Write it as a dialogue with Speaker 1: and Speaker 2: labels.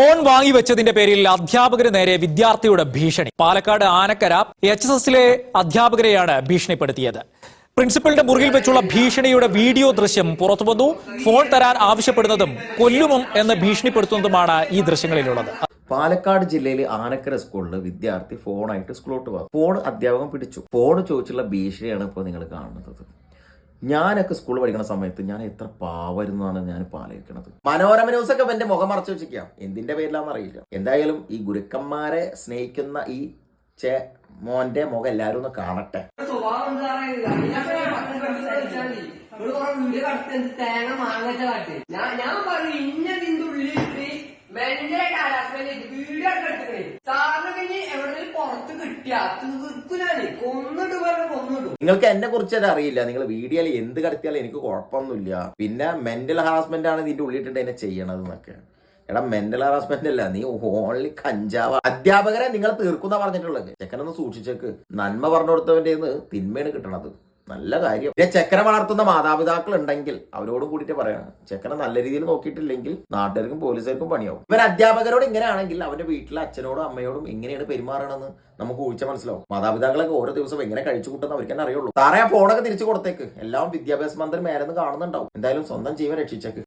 Speaker 1: Phone വാങ്ങിവെച്ചതിന്റെ പേരിൽ അധ്യാപകന് നേരെ വിദ്യാർത്ഥിയുടെ ഭീഷണി. പാലക്കാട് ആനക്കര HSSലെ അധ്യാപകരെയാണ് ഭീഷണിപ്പെടുത്തിയത്. പ്രിൻസിപ്പലിന്റെ മുറിയിൽ വെച്ചുള്ള ഭീഷണിയുടെ വീഡിയോ ദൃശ്യം പുറത്തുവന്നു. ഫോൺ തരാൻ ആവശ്യപ്പെടുന്നതും കൊല്ലുമം എന്ന് ഭീഷണിപ്പെടുത്തുന്നതുമാണ് ഈ ദൃശ്യങ്ങളിലുള്ളത്.
Speaker 2: പാലക്കാട് ജില്ലയിലെ ആനക്കര സ്കൂളിൽ വിദ്യാർത്ഥി ഫോണായിട്ട് സ്കൂളിലോട്ട് പോകും. ഫോൺ അധ്യാപകൻ പിടിച്ചു. ഫോൺ ചോദിച്ചുള്ള ഭീഷണിയാണ് ഇപ്പോൾ നിങ്ങൾ കാണുന്നത്. ഞാനൊക്കെ സ്കൂൾ പഠിക്കുന്ന സമയത്ത് ഞാൻ എത്ര പാവരുന്നതാണ് ഞാൻ ആലോചിക്കണത്. മനോരമ ന്യൂസൊക്കെ എന്റെ മുഖം മറച്ചു വെച്ചിരിക്കാം. എന്തിന്റെ പേരിലാണെന്ന് അറിയില്ല. എന്തായാലും ഈ ഗുരുക്കന്മാരെ സ്നേഹിക്കുന്ന ഈ മോന്റെ മുഖം എല്ലാരും ഒന്ന് കാണട്ടെ. നിങ്ങൾക്ക് എന്നെ കുറിച്ച് അറിയില്ല. നിങ്ങൾ വീഡിയോയിൽ എന്ത് കടത്തിയാലും എനിക്ക് കുഴപ്പമൊന്നുമില്ല. പിന്നെ മെന്റൽ ഹാറാസ്മെന്റ് ആണ് ഇതിന്റെ ഉള്ളിട്ടിട്ട് എന്നെ ചെയ്യണത് എന്നൊക്കെ. എടാ, മെന്റൽ ഹാറാസ്മെന്റ് അല്ല, നീ ഓൺലി കഞ്ചാവ്. അധ്യാപകരെ നിങ്ങൾ തീർക്കുന്ന പറഞ്ഞിട്ടുള്ളത്. ചെക്കനൊന്ന് സൂക്ഷിച്ചേക്ക്. നന്മ പറഞ്ഞു കൊടുത്തവന്റെ തിന്മയാണ് കിട്ടണത്. നല്ല കാര്യം. ചെക്കനെ വളർത്തുന്ന മാതാപിതാക്കൾ ഉണ്ടെങ്കിൽ അവരോടും കൂടിയിട്ട് പറയണം, ചെക്കനെ നല്ല രീതിയിൽ നോക്കിയിട്ടില്ലെങ്കിൽ നാട്ടുകാർക്കും പോലീസുകാർക്കും പണിയാവും. ഇവർ അധ്യാപകരോട് ഇങ്ങനെയാണെങ്കിൽ അവന്റെ വീട്ടിലെ അച്ഛനോടും അമ്മയോടും എങ്ങനെയാണ് പെരുമാറണമെന്ന് നമുക്ക് ഊഴ്ച മനസ്സിലാവും. മാതാപിതാക്കളൊക്കെ ഓരോ ദിവസം എങ്ങനെ കഴിച്ചു കൂട്ടുന്ന അവർക്ക് തന്നെ അറിയുള്ളൂ. താറേ ആ ഫോണൊക്കെ തിരിച്ചു കൊടുത്തേക്ക്. എല്ലാം വിദ്യാഭ്യാസ മന്ത്രി മേലെന്ന് കാണുന്നുണ്ടാവും. എന്തായാലും സ്വന്തം ജീവൻ രക്ഷിച്ചേക്ക്.